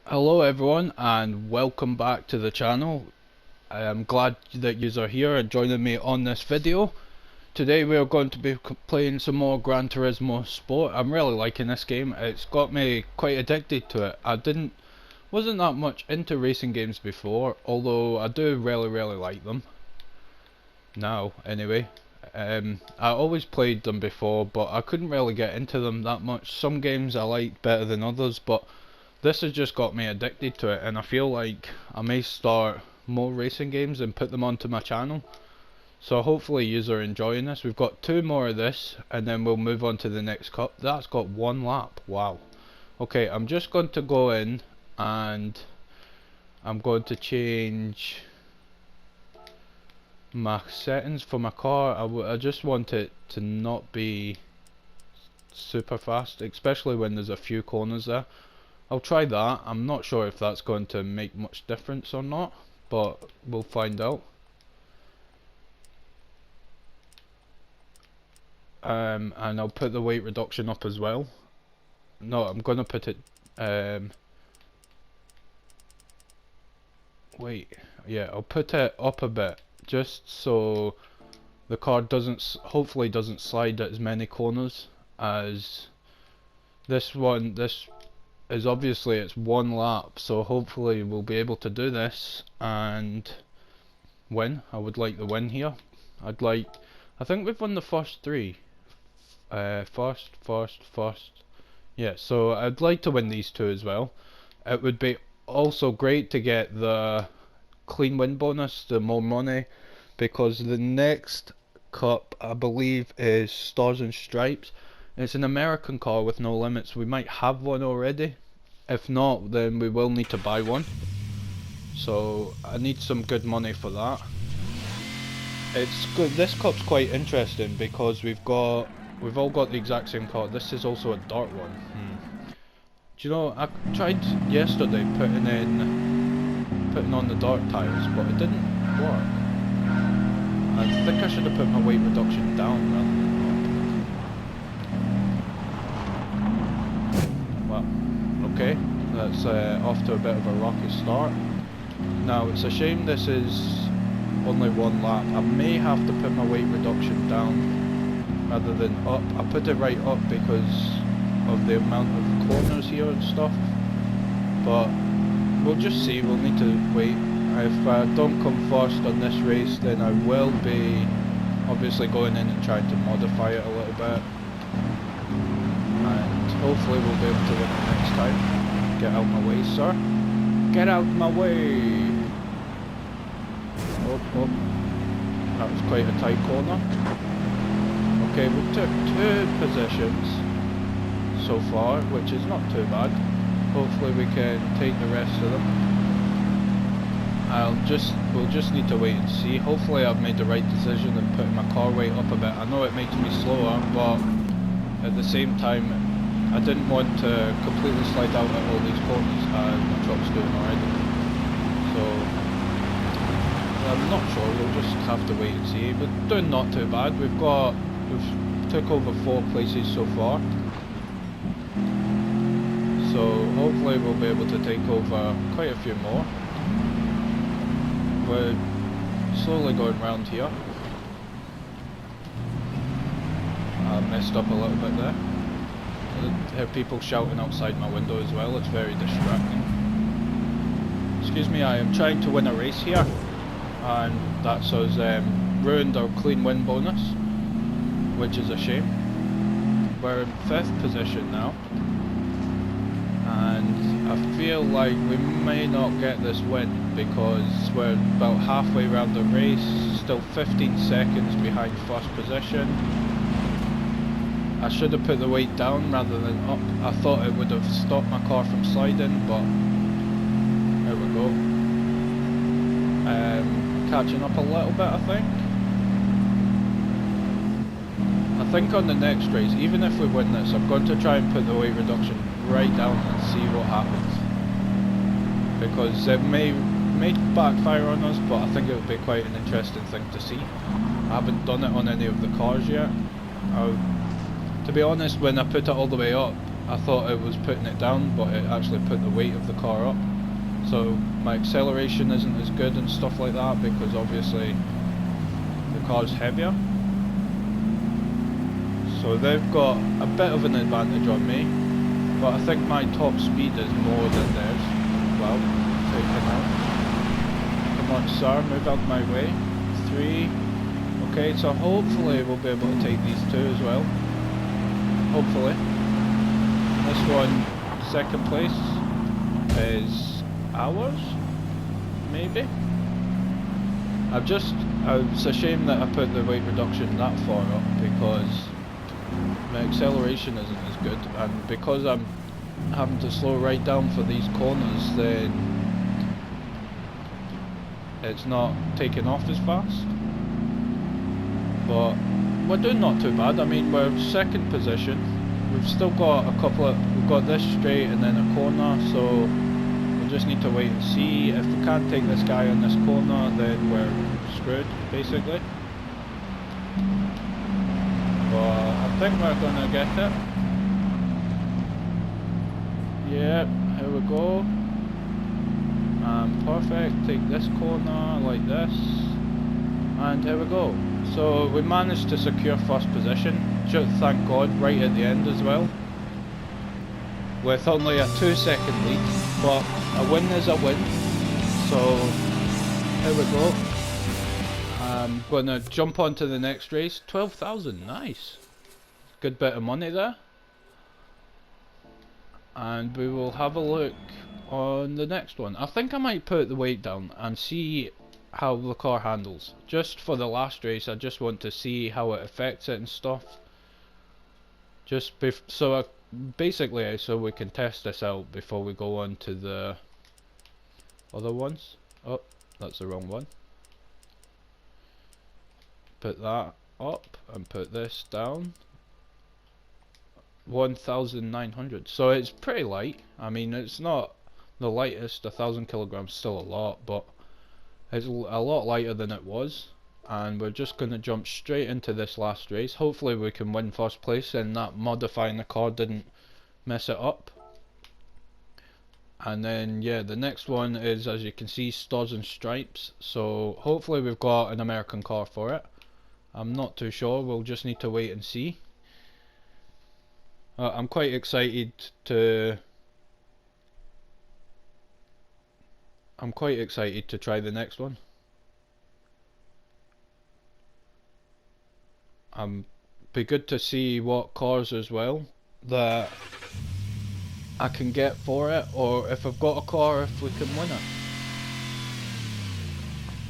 Hello everyone and welcome back to the channel. I am glad that you are here and joining me on this video. Today we are going to be playing some more Gran Turismo Sport. I'm really liking this game. It's got me quite addicted to it. Wasn't that much into racing games before, although I do really like them now anyway. I always played them before, but I couldn't really get into them that much. Some games I liked better than others, but this has just got me addicted to it, and I feel like I may start more racing games and put them onto my channel. So hopefully you are enjoying this. We've got two more of this and then we'll move on to the next cup. That's got one lap. Wow. Okay, I'm just going to go in and I'm going to change my settings for my car. I just want it to not be super fast, especially when there's a few corners there. I'll try that. I'm not sure if that's going to make much difference or not, but we'll find out. And I'll put the weight reduction up as well. No, I'm gonna put it wait, yeah, I'll put it up a bit just so the car hopefully doesn't slide at as many corners as this one. This is obviously it's one lap, so hopefully we'll be able to do this and win. I would like the win here. I think we've won the first three. First. Yeah, so I'd like to win these two as well. It would be also great to get the clean win bonus, the more money, because the next cup I believe is Stars and Stripes. It's an American car with no limits. We might have one already. If not, then we will need to buy one. So I need some good money for that. It's good. This cup's quite interesting because we've all got the exact same car. This is also a dirt one. Do you know, I tried yesterday putting on the dirt tires, but it didn't work. I think I should have put my weight reduction down rather than up. Well, okay, that's off to a bit of a rocky start. Now it's a shame this is only one lap. I may have to put my weight reduction down rather than up. I put it right up because of the amount of corners here and stuff, but we'll just see. We'll need to wait. If I don't come first on this race, then I will be obviously going in and trying to modify it a little bit, and hopefully we'll be able to win it next time. Get out my way, sir. Get out my way. Oh, that was quite a tight corner. Okay, we took 2 positions so far, which is not too bad. Hopefully we can take the rest of them. We'll just need to wait and see. Hopefully I've made the right decision and putting my car weight up a bit. I know it makes me slower, but at the same time I didn't want to completely slide out at all these corners as my truck's doing already. So I'm not sure, we'll just have to wait and see. We're doing not too bad. We've took over 4 places so far. So hopefully we'll be able to take over quite a few more. We're slowly going round here. I messed up a little bit there. I hear people shouting outside my window as well. It's very distracting. Excuse me, I am trying to win a race here, and that's us ruined our clean win bonus, which is a shame. We're in 5th position now, and I feel like we may not get this win because we're about halfway around the race, still 15 seconds behind 1st position. I should have put the weight down rather than up. I thought it would have stopped my car from sliding, but there we go. Catching up a little bit, I think on the next race, even if we win this, I'm going to try and put the weight reduction right down and see what happens, because it may backfire on us, but I think it would be quite an interesting thing to see. I haven't done it on any of the cars yet. To be honest, when I put it all the way up, I thought it was putting it down, but it actually put the weight of the car up. So my acceleration isn't as good and stuff like that, because obviously the car's heavier. So they've got a bit of an advantage on me, but I think my top speed is more than theirs. Well, taking out. Come on, sir, move out my way. 3. Okay, so hopefully we'll be able to take these 2 as well. Hopefully. This one, second place, is ours? Maybe? It's a shame that I put the weight reduction that far up, because my acceleration isn't as good, and because I'm having to slow right down for these corners, then it's not taking off as fast. But we're doing not too bad. I mean, we're second position. We've still got we've got this straight and then a corner, so we'll just need to wait and see. If we can't take this guy on this corner, then we're screwed, basically. But I think we're gonna get it. Yeah, here we go. Perfect, take this corner like this. And here we go. So we managed to secure first position, thank God, right at the end as well. With only a 2-second lead, but a win is a win. So here we go. I'm gonna jump on to the next race. 12,000, nice. Good bit of money there. And we will have a look on the next one. I think I might put the weight down and see how the car handles. Just for the last race, I just want to see how it affects it and stuff. Basically, so we can test this out before we go on to the other ones. Oh, that's the wrong one. Put that up and put this down. 1,900. So it's pretty light. I mean, it's not the lightest. 1,000 kilograms still a lot, but it's a lot lighter than it was. And we're just going to jump straight into this last race. Hopefully we can win first place and that modifying the car didn't mess it up. And then yeah, the next one is, as you can see, Stars and Stripes. So hopefully we've got an American car for it. I'm not too sure, we'll just need to wait and see. I'm quite excited to try the next one. Be good to see what cars as well that I can get for it, or if I've got a car, if we can win it.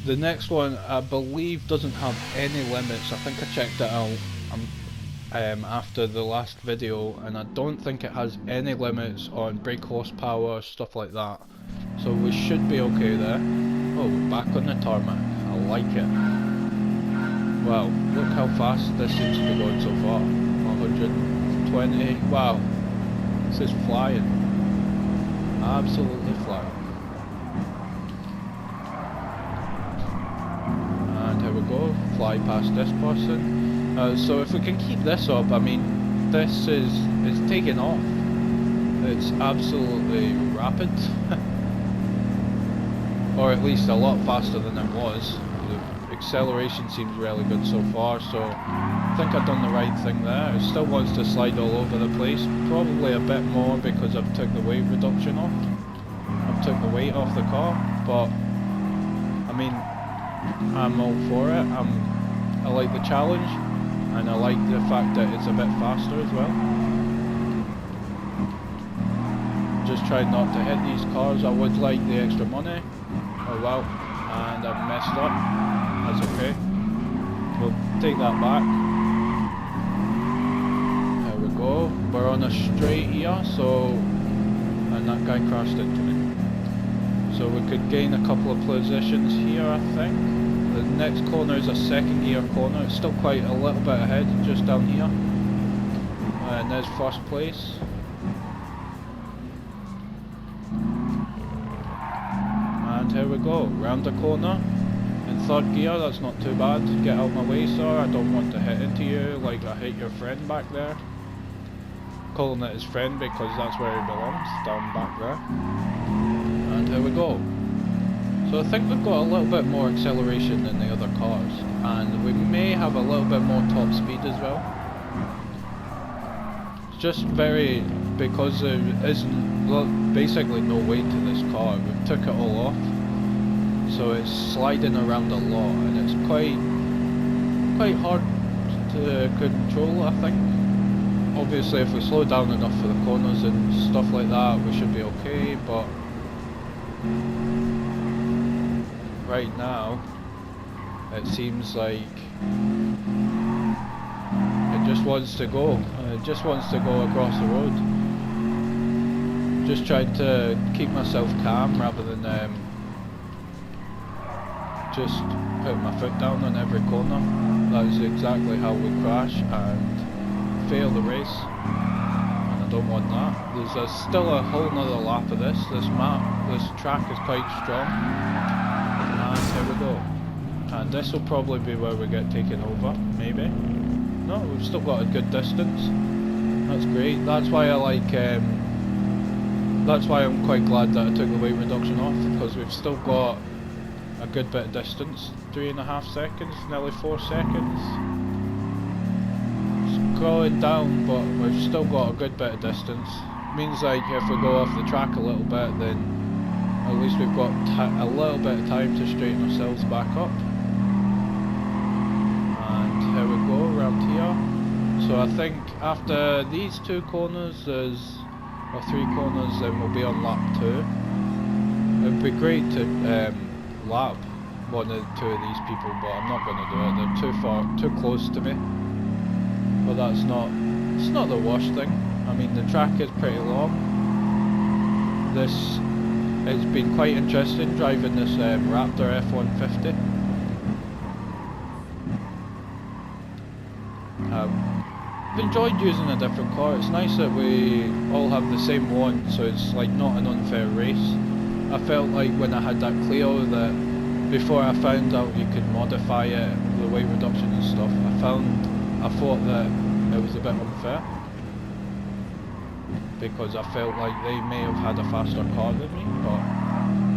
The next one, I believe, doesn't have any limits. I think I checked it out after the last video, and I don't think it has any limits on brake horsepower, stuff like that. So we should be okay there. Oh, we're back on the tarmac. I like it. Wow, look how fast this seems to be going so far. 120. Wow, this is flying. Absolutely flying. And here we go, fly past this person. So if we can keep this up, I mean, this is taking off. It's absolutely rapid. Or at least a lot faster than it was. The acceleration seems really good so far, so I think I've done the right thing there. It still wants to slide all over the place, probably a bit more because I've took the weight reduction off. I've took the weight off the car, but I mean, I'm all for it. I like the challenge, and I like the fact that it's a bit faster as well. Just trying not to hit these cars. I would like the extra money. Oh wow, and I've messed up. That's okay. We'll take that back. There we go. We're on a straight here, so... and that guy crashed into me. So we could gain a couple of positions here, I think. The next corner is a second gear corner. It's still quite a little bit ahead, just down here. And there's first place. And here we go, round the corner. In third gear, that's not too bad. Get out my way, sir. I don't want to hit into you like I hit your friend back there. calling it his friend because that's where he belongs, down back there. And here we go. So I think we've got a little bit more acceleration than the other cars, and we may have a little bit more top speed as well. It's just because there is basically no weight to this car. We took it all off, so it's sliding around a lot, and it's quite hard to control, I think. Obviously if we slow down enough for the corners and stuff like that, we should be okay, but right now it seems like it just wants to go. It just wants to go across the road. Just trying to keep myself calm rather than just putting my foot down on every corner. That is exactly how we crash and fail the race, and I don't want that. There's still a whole nother lap of this. This track is quite strong, and here we go. And this will probably be where we get taken over, maybe. No, we've still got a good distance. That's great. That's why I like. That's why I'm quite glad that I took the weight reduction off, because we've still got a good bit of distance. 3.5 seconds, nearly 4 seconds. Scrolling down, but we've still got a good bit of distance. Means like if we go off the track a little bit, then at least we've got a little bit of time to straighten ourselves back up. And here we go, around here. So I think after these 2 corners, or 3 corners, then we'll be on lap 2. It would be great to lap 1 or 2 of these people, but I'm not going to do it. They're too close to me. But it's not the worst thing. I mean, the track is pretty long. It's been quite interesting driving this Raptor F-150. I've enjoyed using a different car. It's nice that we all have the same one, so it's like not an unfair race. I felt like when I had that Clio that before I found out you could modify it, the weight reduction and stuff, I thought that it was a bit unfair, because I felt like they may have had a faster car than me, but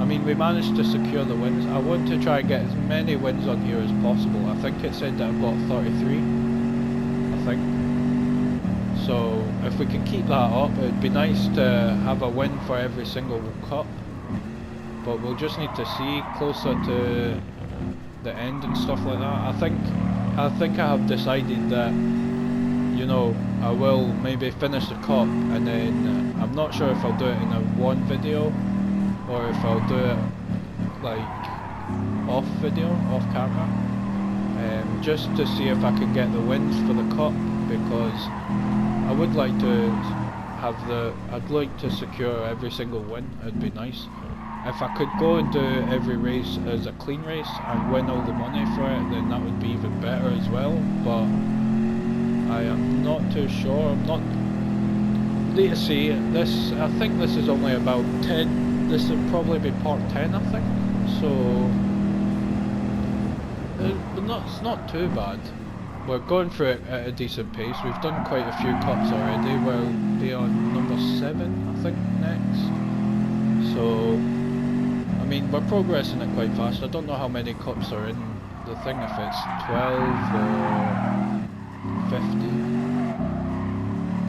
I mean, we managed to secure the wins. I want to try and get as many wins on here as possible. I think it said that I've got 33, I think. So if we can keep that up, it'd be nice to have a win for every single cup, but we'll just need to see closer to the end and stuff like that. I think I have decided that, you know, I will maybe finish the cup, and then I'm not sure if I'll do it in one video or if I'll do it like off camera, just to see if I can get the wins for the cup, because I would like to I'd like to secure every single win. It'd be nice. If I could go and do every race as a clean race and win all the money for it, then that would be even better as well, but I am not too sure. I'm not. Need to see this. I think this is only about 10. This will probably be part 10, I think. So, it's not too bad. We're going through it at a decent pace. We've done quite a few cups already. We'll be on number 7, I think, next. So, I mean, we're progressing it quite fast. I don't know how many cups are in the thing, if it's 12 or 50.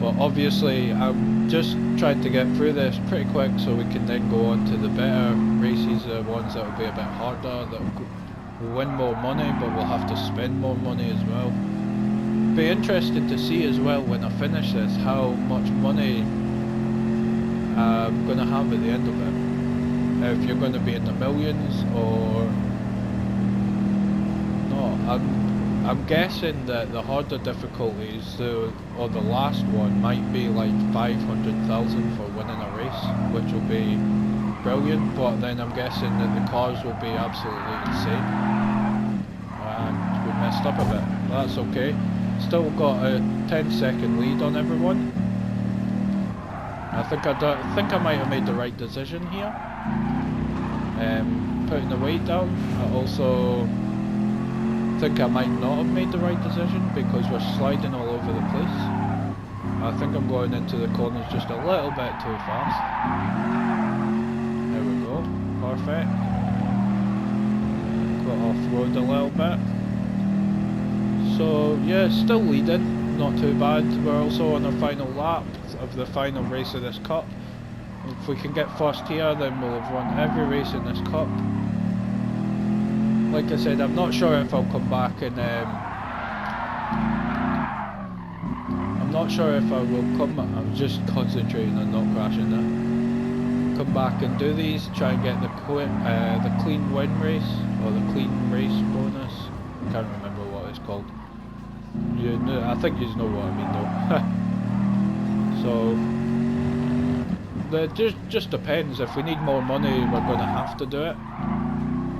But obviously I'm just trying to get through this pretty quick so we can then go on to the better races, the ones that will be a bit harder, that will win more money, but we'll have to spend more money as well. Be interesting to see as well when I finish this how much money I'm going to have at the end of it. If you're going to be in the millions or not. I'm guessing that the harder difficulties, or the last one, might be like 500,000 for winning a race, which will be brilliant, but then I'm guessing that the cars will be absolutely insane. And we messed up a bit. That's okay. Still got a 10-second lead on everyone. I think I might have made the right decision here. Putting the weight down. I also think I might not have made the right decision because we're sliding all over the place. I think I'm going into the corners just a little bit too fast. There we go, perfect. Got off-road a little bit. So yeah, still leading, not too bad. We're also on our final lap of the final race of this cup. If we can get first here, then we'll have won every race in this cup. Like I said, I'm not sure if I'll come back and I'm not sure if I will I'm just concentrating on not crashing there. Come back and do these, try and get the clean win race, or the clean race bonus. I can't remember what it's called. I think you know what I mean though. So, it just depends. If we need more money, we're going to have to do it.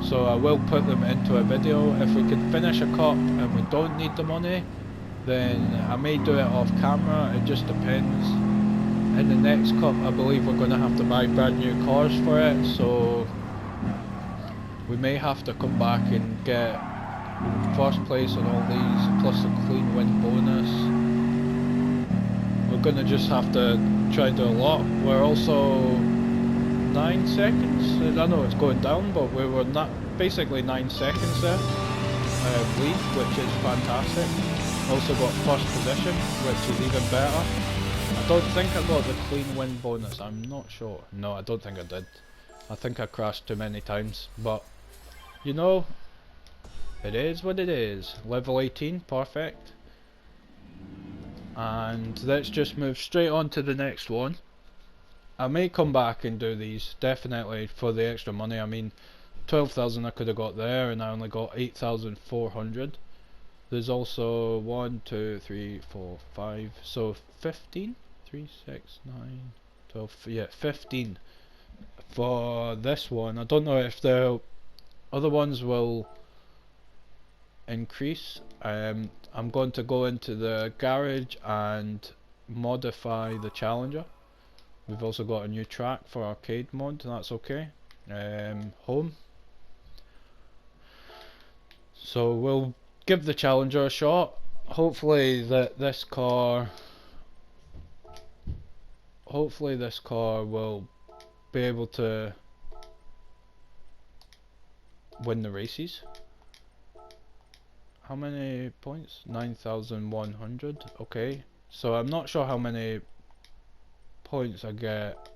So I will put them into a video. If we can finish a cup and we don't need the money, then I may do it off camera. It just depends. In the next cup, I believe we're going to have to buy brand new cars for it, so we may have to come back and get first place on all these, plus a clean win bonus. We're going to just have to try and do a lot. We're also 9 seconds. I know it's going down, but we were not basically 9 seconds there lead, which is fantastic. Also got first position, which is even better. I don't think I got the clean win bonus, I'm not sure. No, I don't think I did. I think I crashed too many times, but you know, it is what it is. Level 18, perfect. And let's just move straight on to the next one. I may come back and do these, definitely, for the extra money. I mean, 12,000 I could have got there, and I only got 8,400. There's also 1, 2, 3, 4, 5, so 15? 3, 6, 9, 12, yeah, 15 for this one. I don't know if the other ones will increase. I'm going to go into the garage and modify the Challenger. We've also got a new track for arcade mode, and that's okay. Home. So we'll give the Challenger a shot. Hopefully this car will be able to win the races. How many points? 9,100. Okay, so I'm not sure how many points I get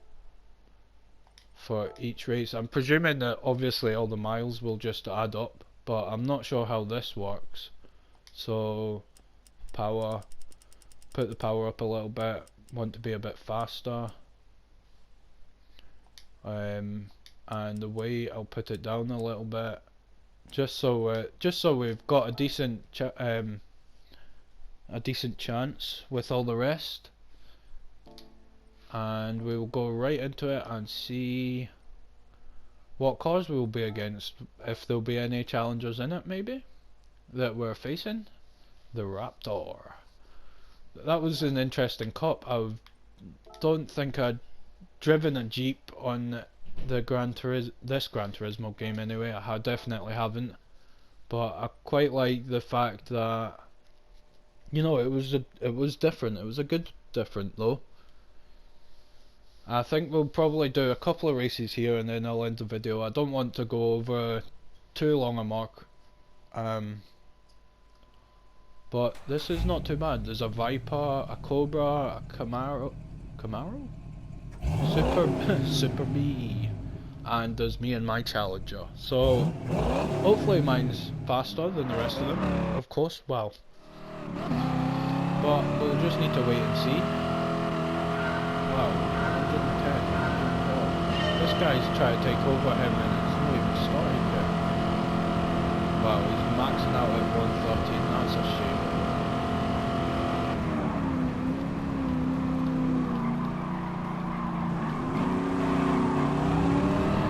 for each race. I'm presuming that obviously all the miles will just add up, but I'm not sure how this works. So power, put the power up a little bit, want to be a bit faster, and the weight I'll put it down a little bit, just so we've got a decent chance with all the rest. And we will go right into it and see what cars we will be against, if there'll be any challengers in it maybe that we're facing. The Raptor. That was an interesting cup. I don't think I'd driven a Jeep on the this Gran Turismo game anyway. I definitely haven't, but I quite like the fact that, you know, it was different. It was a good different though. I think we'll probably do a couple of races here and then I'll end the video. I don't want to go over too long a mark. But this is not too bad. There's a Viper, a Cobra, a Camaro? Super B. And there's me and my Challenger. So hopefully mine's faster than the rest of them. Of course, well. But we'll just need to wait and see. Wow. This guy's trying to take over him and it's not even started yet. Wow, he's maxing out at 113, that's a shame.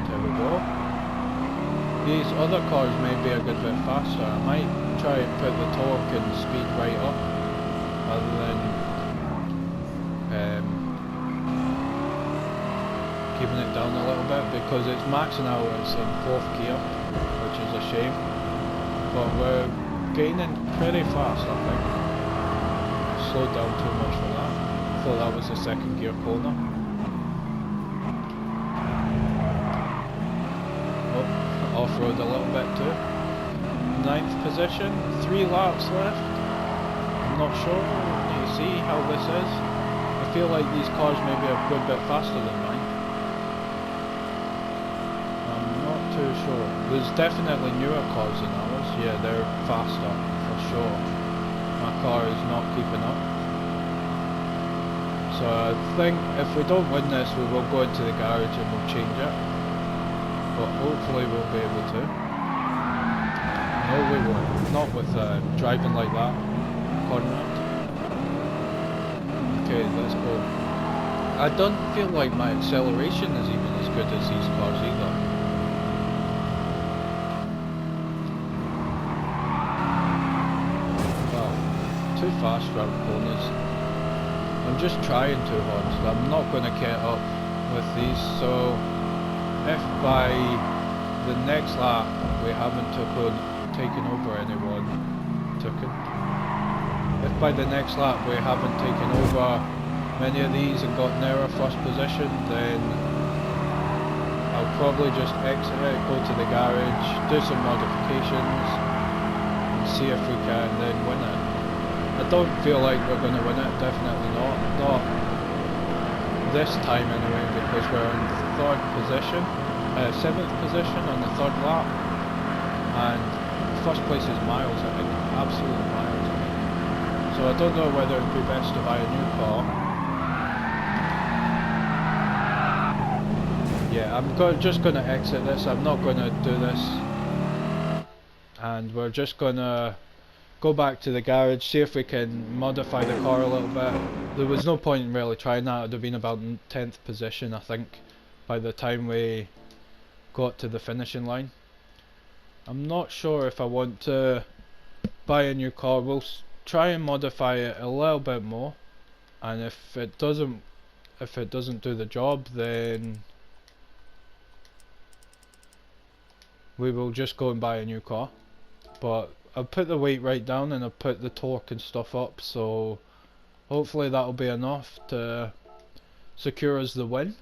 There we go. These other cars may be a good bit faster. I might try and put the torque and speed right up, rather than keeping it down a little bit, because it's maxing out as in 4th gear, which is a shame, but we're gaining pretty fast. I think slowed down too much for that. thought that was the second gear corner. Oh, off-road a little bit too. 9th position, 3 laps left. I'm not sure, you see how this is. I feel like these cars maybe are a good bit faster than mine. I'm not too sure. There's definitely newer cars than ours. Yeah, they're faster, for sure. My car is not keeping up. So I think if we don't win this, we will go into the garage and we'll change it. But hopefully we'll be able to. No, we won't. Not with driving like that, Conrad. Okay, let's go. I don't feel like my acceleration is even as good as these cars either. Well, too fast round corners. I'm just trying too hard, so I'm not going to get up with these. So if by the next lap we haven't taken over anyone, if by the next lap we haven't taken over many of these and got near our first position, then I'll probably just exit it, go to the garage, do some modifications and see if we can then win it. I don't feel like we're going to win it, definitely not. Not this time anyway, because we're in 3rd position, 7th position on the 3rd lap, and first place is miles, I think, absolute miles. So I don't know whether it'd be best to buy a new car. Yeah, I'm just going to exit this, I'm not going to do this. And we're just going to go back to the garage, see if we can modify the car a little bit. There was no point in really trying that. It would have been about 10th position, I think, by the time we got to the finishing line. I'm not sure if I want to buy a new car. We'll try and modify it a little bit more, and if it doesn't do the job, then we will just go and buy a new car. But I've put the weight right down and I've put the torque and stuff up, so hopefully that'll be enough to secure us the win,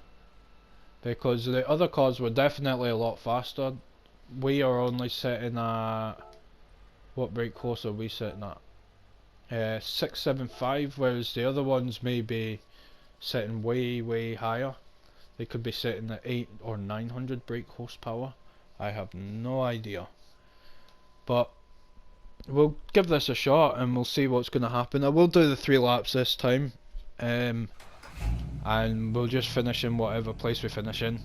because the other cars were definitely a lot faster. We are only sitting at, what brake course are we sitting at? 675, whereas the other ones may be sitting way higher. They could be sitting at 800 or 900 brake horsepower. I have no idea. But we'll give this a shot and we'll see what's going to happen. I will do the 3 laps this time, and we'll just finish in whatever place we finish in.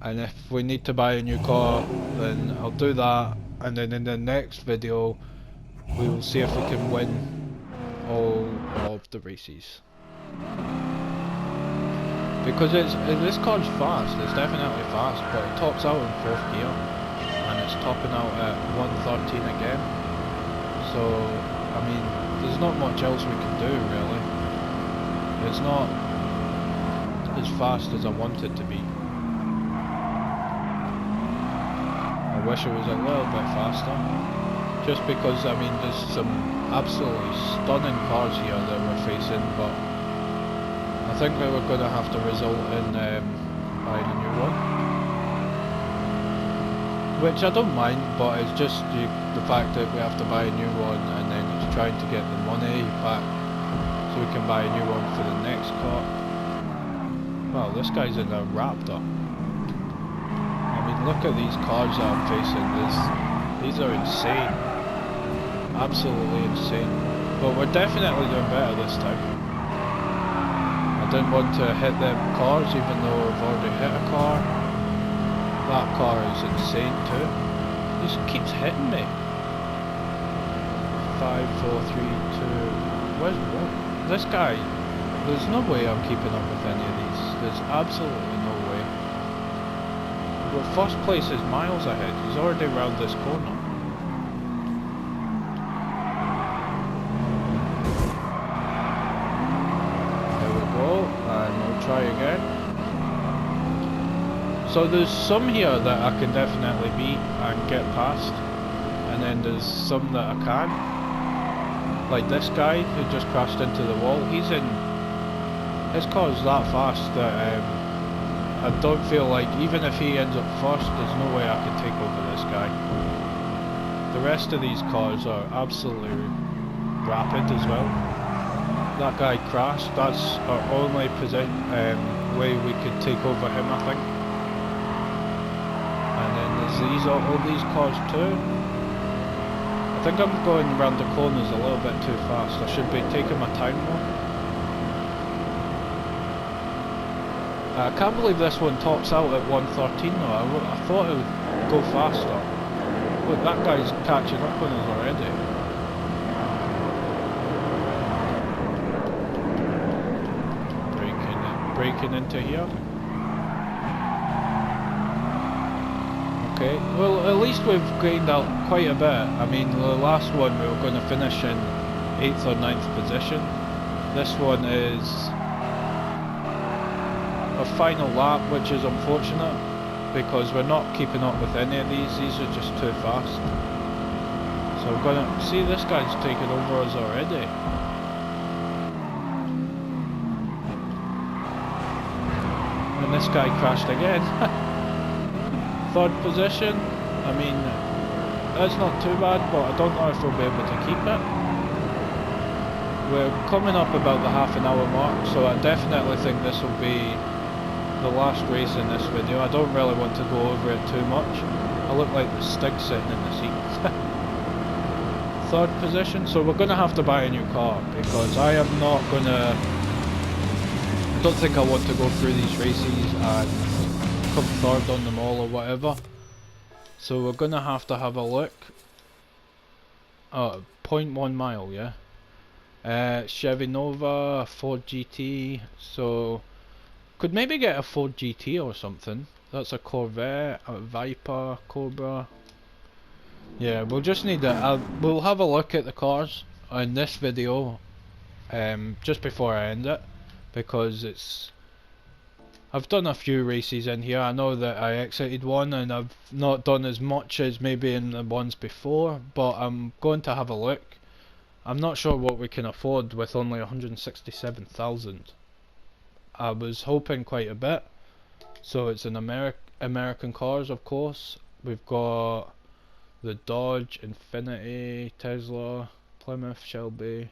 And if we need to buy a new car, then I'll do that, and then in the next video we will see if we can win all of the races. Because this car's fast, it's definitely fast, but it tops out in 4th gear, and it's topping out at 113 again. So, I mean, there's not much else we can do really. It's not as fast as I want it to be. I wish it was a little bit faster. Just because, I mean, there's some absolutely stunning cars here that we're facing, but I think that we're going to have to result in buying a new one. Which I don't mind, but it's just the fact that we have to buy a new one, and then it's trying to get the money back so we can buy a new one for the next car. Wow, this guy's in a Raptor. I mean, look at these cars that I'm facing. These are insane. Absolutely insane. But we're definitely doing better this time. I didn't want to hit them cars even though I've already hit a car. That car is insane too. He just keeps hitting me. 5, 4, 3, 2... Where's what? This guy... There's no way I'm keeping up with any of these. There's absolutely no way. But first place is miles ahead. He's already round this corner. There we go. And we'll try again. So there's some here that I can definitely beat and get past, and then there's some that I can't. Like this guy who just crashed into the wall, he's in his car's that fast that I don't feel like, even if he ends up first, there's no way I can take over this guy. The rest of these cars are absolutely rapid as well. That guy crashed. That's our only way we could take over him, I think. And then there's all these cars too. I think I'm going around the corners a little bit too fast. I should be taking my time more. I can't believe this one tops out at 113 though. I thought it would go faster. Look, that guy's catching up on us already. Breaking into here. Okay, well at least we've gained out quite a bit. I mean, the last one we were going to finish in 8th or 9th position. This one is a final lap, which is unfortunate because we're not keeping up with any of these. These are just too fast. So we're gonna see this guy's taking over us already. And this guy crashed again. 3rd position. I mean, that's not too bad, but I don't know if we'll be able to keep it. We're coming up about the half an hour mark, so I definitely think this will be the last race in this video. I don't really want to go over it too much. I look like the stick sitting in the seat. 3rd position, so we're going to have to buy a new car because I am not going to... I don't think I want to go through these races and come 3rd on them all or whatever. So we're going to have a look. Oh, 0.1 mile, yeah. Chevy Nova, Ford GT, so... Could maybe get a Ford GT or something. That's a Corvette, a Viper, Cobra. Yeah, we'll just need that. We'll have a look at the cars in this video just before I end it, because I've done a few races in here. I know that I exited one and I've not done as much as maybe in the ones before, but I'm going to have a look. I'm not sure what we can afford with only 167,000. I was hoping quite a bit. So it's an American cars, of course. We've got the Dodge, Infiniti, Tesla, Plymouth, Shelby.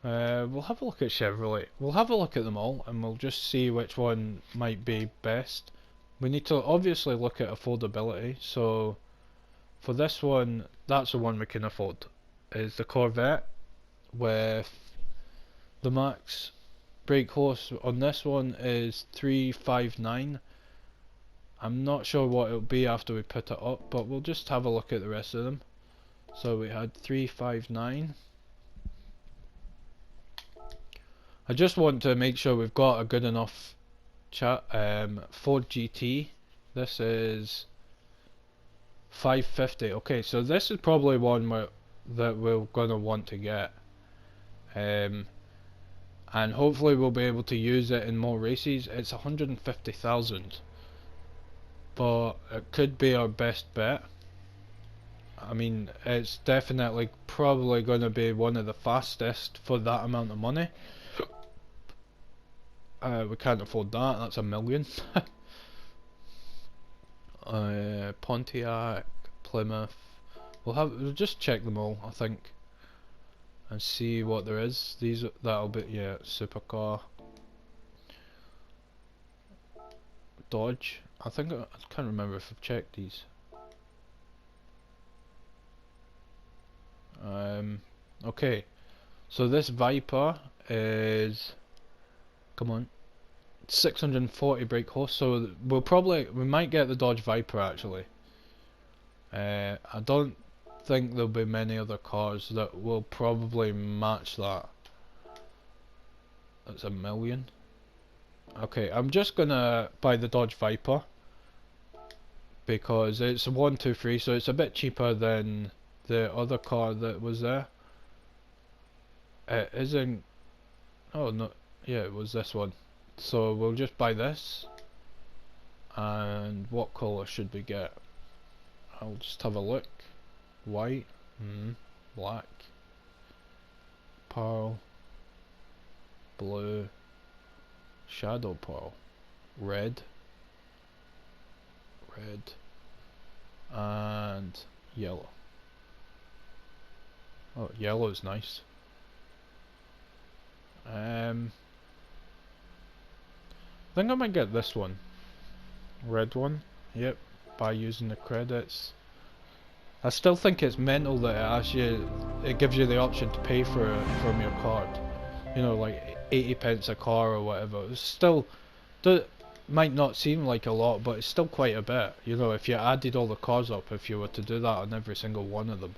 We'll have a look at Chevrolet. We'll have a look at them all and we'll just see which one might be best. We need to obviously look at affordability. So for this one, that's the one we can afford. Is the Corvette with the max brake horse on this one is 359. I'm not sure what it'll be after we put it up, but we'll just have a look at the rest of them. So we had 359. I just want to make sure we've got a good enough Ford GT. This is 550. Okay, so this is probably one that we're gonna want to get. And hopefully we'll be able to use it in more races. It's 150,000, but it could be our best bet. I mean, it's definitely probably going to be one of the fastest for that amount of money. We can't afford that. That's $1 million. Pontiac, Plymouth. We'll just check them all, I think, and see what there is. That'll be, yeah, supercar. Dodge. I can't remember if I've checked these. Okay, so this Viper is, come on, 640 brake horse. So we might get the Dodge Viper actually. I don't think there'll be many other cars that will probably match that. That's $1 million. Okay, I'm just gonna buy the Dodge Viper because it's 123, so it's a bit cheaper than the other car that was there. It isn't. Oh no, yeah, it was this one. So we'll just buy this. And what colour should we get? I'll just have a look. White, black, pearl, blue, Shadow pearl. Red. Red. And yellow. Oh, yellow is nice. I think I might get this one. Red one. Yep. By using the credits. I still think it's mental that it gives you the option to pay for it from your card. You know, like 80 pence a car or whatever. It's still, might not seem like a lot, but it's still quite a bit. You know, if you added all the cars up, if you were to do that on every single one of them.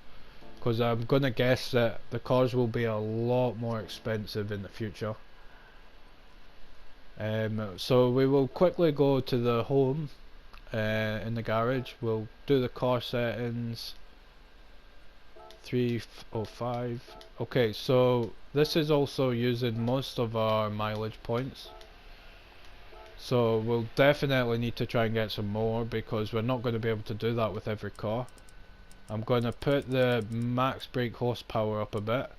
Because I'm gonna guess that the cars will be a lot more expensive in the future. So we will quickly go to the home. In the garage, we'll do the car settings. 305. Okay, so this is also using most of our mileage points, so we'll definitely need to try and get some more because we're not going to be able to do that with every car. I'm going to put the max brake horsepower up a bit,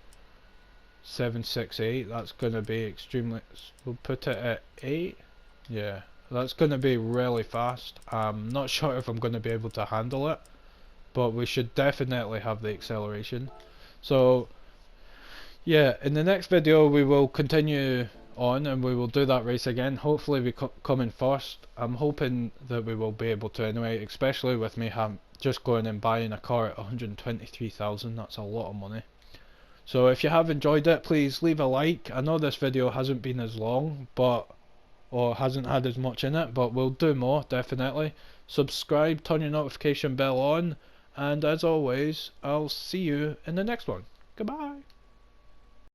768. That's going to be extremely, we'll put it at 8. Yeah, that's going to be really fast. I'm not sure if I'm going to be able to handle it, but we should definitely have the acceleration. So yeah, in the next video we will continue on and we will do that race again. Hopefully we come in first. I'm hoping that we will be able to anyway, especially with me just going and buying a car at 123,000. That's a lot of money. So if you have enjoyed it, please leave a like. I know this video hasn't been as long, or hasn't had as much in it, but we'll do more, definitely. Subscribe, turn your notification bell on, and as always, I'll see you in the next one. Goodbye!